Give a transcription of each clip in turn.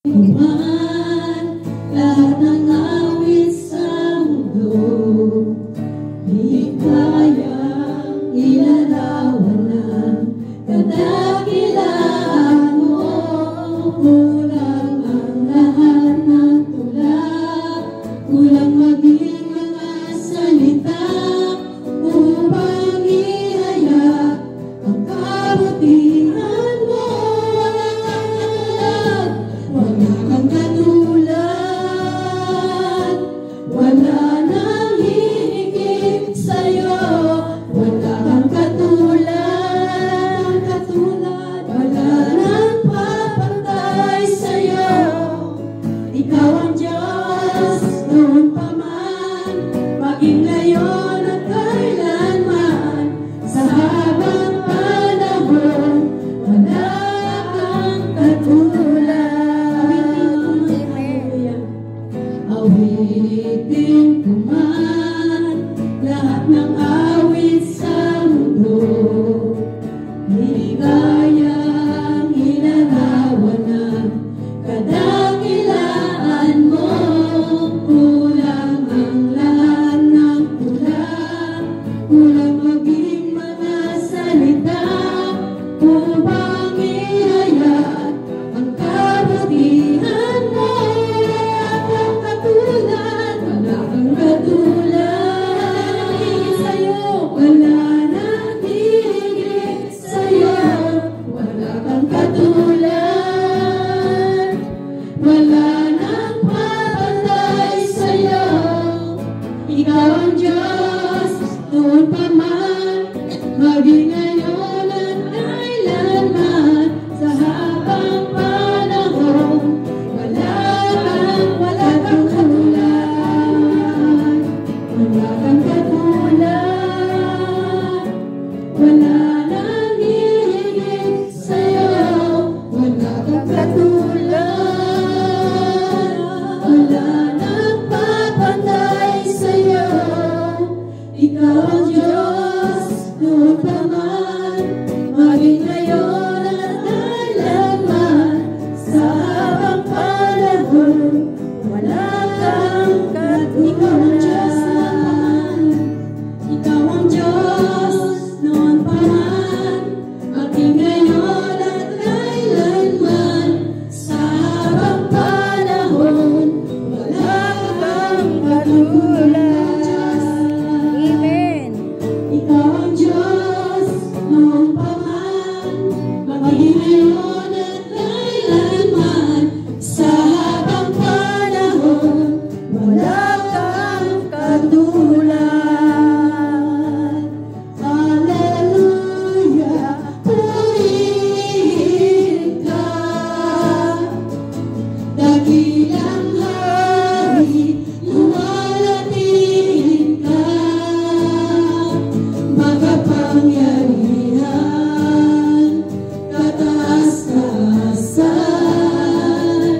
Kuman, lahat ng awit sa mundo, di kayang ilarawan ng kadakilaan mo. Kulang ang lahat ng tula, kulang maging mga salita upang ihayag ang kabutihan mo. Wala kang katulad, wala nang hihigit sa'yo. Wala kang katulad, wala nang papantay sa'yo. Ikaw ang Diyos noon pa man, maging ngayon at kailanman. Sa habang panahon, wala kang katulad. Awitin ko man lahat ng awit sa mundo, di kayang ilarawan ng kadakilaan mo. Kulang ang lahat ng tula, kulang maging mga salita upang ihayag ang kabutihan mo. Wala kang katulad, wala nang hihigit sa'yo. Wala kang katulad, wala nang papantay sa'yo. Ikaw ang Diyos noon pa man, maging ngayon at kailanman. Sa habang panahon, wala kang katulad, wala kang katulad, wala nang hihigit sa'yo. Wala kang katulad, wala nang papantay sa'yo. Ikaw ang Diyos noon pa man, maging ngayon at kailanman. Sa habang panahon, wala kang katulad. Ikaw ang Diyos noon pa man, maging ngayon at kailanman. Sa habang panahon, wala kang katulad. Amen. Ikaw ang Diyos noon pa man, maging ngayon at kailanman. Sa habang panahon, wala kang katulad. Hallelujah, purihin ka, dakilang hari, luwalhatiin ka, makapangyarihan, kataas-taasan.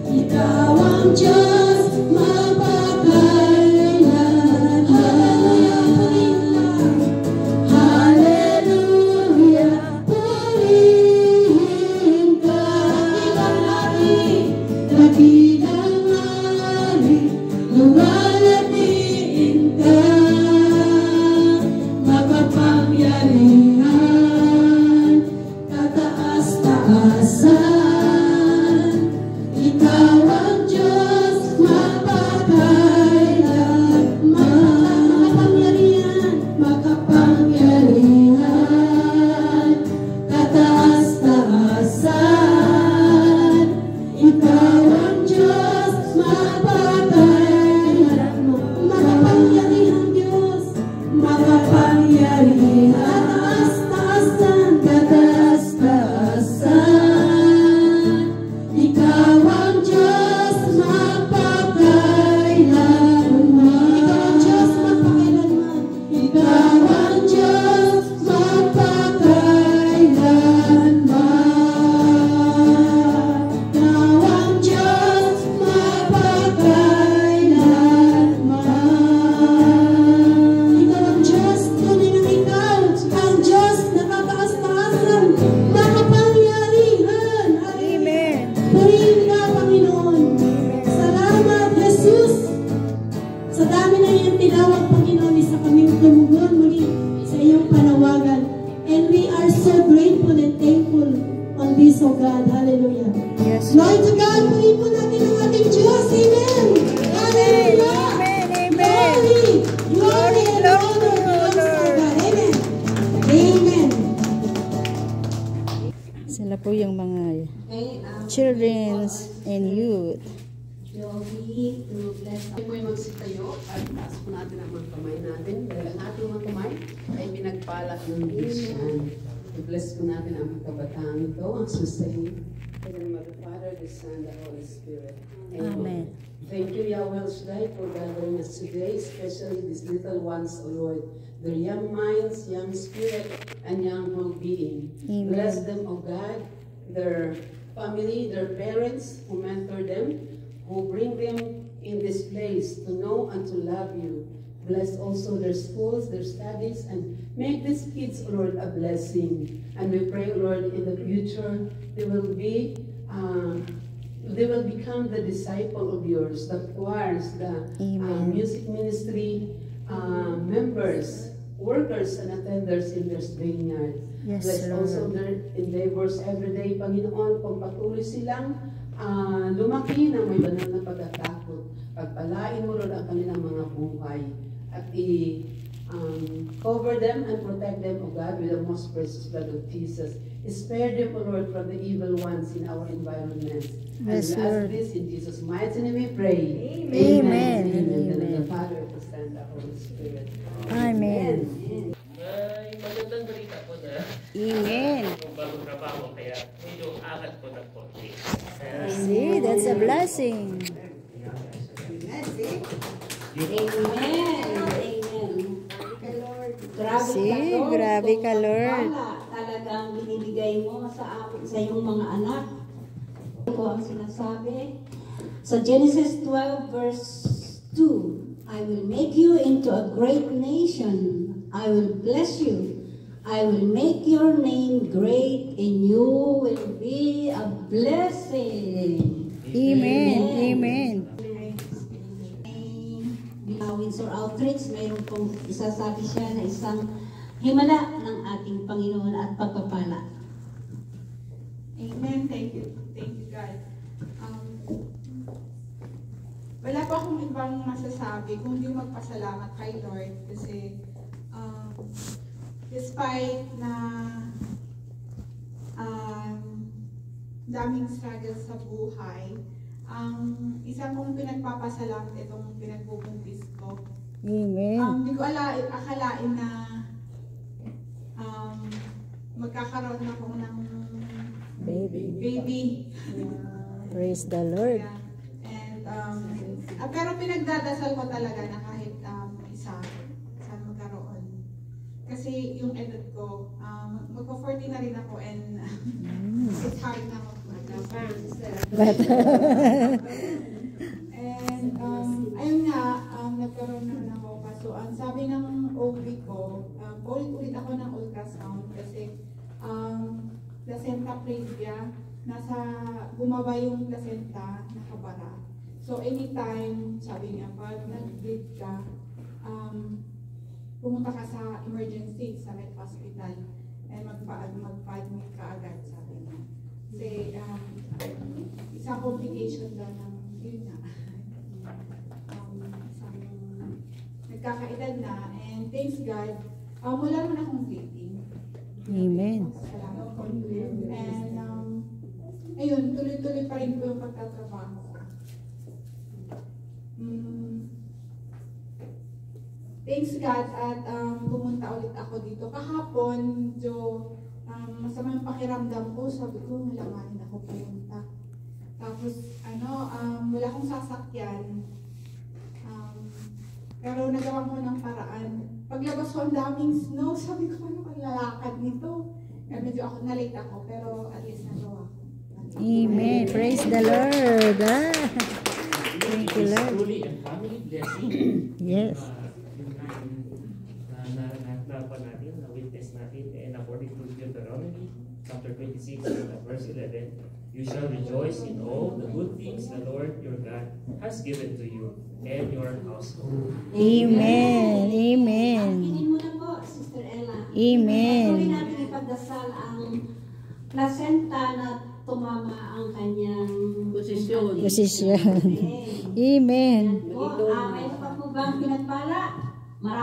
Ikaw ang Diyos mapagkailan. Hallelujah, purihin ka, dakilang hari, luwalhatiin ka, makapangyarihan, kataas-taasan. Ikaw ang Diyos mapagkailanman. Makapangyarihan, kataas-taasan. Ikaw ang Diyos mapagkailanman. Makapangyarihan Diyos, makapangyarihan, kataas-taasan, kataas-taasan. Ikaw ang Diyos mapagkailanman. Ikaw ang Diyos mapagkailanman. Ikaw ang Diyos mapagkailanman. Ikaw ang Diyos, tunay na ikaw ang Diyos na kataas-taasan, makapangyarihan. Amen. Purihin ka, Panginoon. Glory to God. Puri po natin ang ating Diyos. Amen. Hallelujah. Amen. Glory. Glory and honor belongs to God. Amen. Amen. Sila po yung mga children and youth. Joey, to bless us. Tayo po'y magsitayo at taas po natin ang mga kamay natin. Dahil ang ating mga kamay ay pinagpala ng Diyos yan. I-bless po natin ang mga kabataan ito, ang sustain. In the name of the Father, the Son, the Holy Spirit. Amen. Thank you, Yahweh Shaddai, for gathering us today, especially these little ones, O Lord. Their young minds, young spirit, and young whole being. Amen. Bless them, O God, their family, their parents who mentor them, who bring them in this place to know and to love you. Bless also their schools, their studies, and make these kids, Lord, a blessing. And we pray, Lord, in the future, they will become the disciple of yours, the choirs, the music ministry members, workers, and attenders in their vineyard. Yes, Bless Lord. also their endeavors every day, Panginoon, kung patuloy silang lumaki na may banal na pagkatakot. Pagpalain mo, Lord, ang kanilang mga buhay at cover them and protect them, O God, with the most precious blood of Jesus. Spare them, O Lord, from the evil ones in our environment. Yes, and we ask Lord. this in Jesus' mighty name we pray. Amen. In the name of Amen. the Father, the Son, and the Holy Spirit. Amen. May magandang balita po na Amen. kung bagong trabaho kaya medyo angat po ng konti. See, that's a blessing. See, grabe ka, Lord. Talagang binibigay mo sa iyong mga anak. Ito ang sinasabi sa Genesis 12 verse 2. I will make you into a great nation. I will bless you. I will make your name great and you will be a blessing. Amen. Amen. Windsor Outreach, mayroon pong isasabi siya na isang himala ng ating Panginoon at pagpapala. Amen. Thank you, God. Wala pa akong ibang masasabi kundi magpasalamat kay Lord kasi despite na daming struggles sa buhay, ang isang kong pinagpapasalamat itong pinagbubuntis ko. Amen. Hindi ko akalain na magkakaroon ako ng baby. Praise the Lord. Yeah. And pero pinagdadasal ko talaga na kahit isa saan magkaroon. Kasi yung edad ko, magpo-40 na rin ako and it's hard na ako. And ayun nga, nagkaroon naman ako kaso ang sabi ng OB ko, paulit-ulit ako ng ultrasound kasi placenta previa, bumaba yung placenta, nakabara. So anytime, sabi niya, pag nag-bleed ka, pumunta ka sa emergency sa Med Hospital and magpa-admit ka agad, sabi niya. Kasi isang complication daw ng yun na. Nagkakaedad na and thanks God, wala naman akong bleeding. Amen. Salamat po. And ayun, tuloy-tuloy pa rin po yung pagtatrabaho ko. Thanks God at pumunta ulit ako dito. Kahapon, masama yung pakiramdam ko. Sabi ko, malamanin ako pumunta. Tapos, wala akong sasakyan. Pero nagawa ko ng paraan. Paglabas ko, ang daming snow. Sabi ko, ano ang lalakad nito? Kaya medyo nalate ako, pero at least nagawa ko. Amen. Praise the Lord. Thank you, Lord. Truly a family blessing. Yes. Na-witness natin, and according to Deuteronomy chapter 26 verse 11, you shall rejoice in all the good things the Lord your God has given to you and your household. Amen. Amen. Pinin mo na po, Sister Ella. Amen. Patuloy natin ipagdasal ang placenta na tumama ang kanyang Posisyon. Posisyon. Amen. Amen. Yan po. Mayroon pa po bang pinagpala?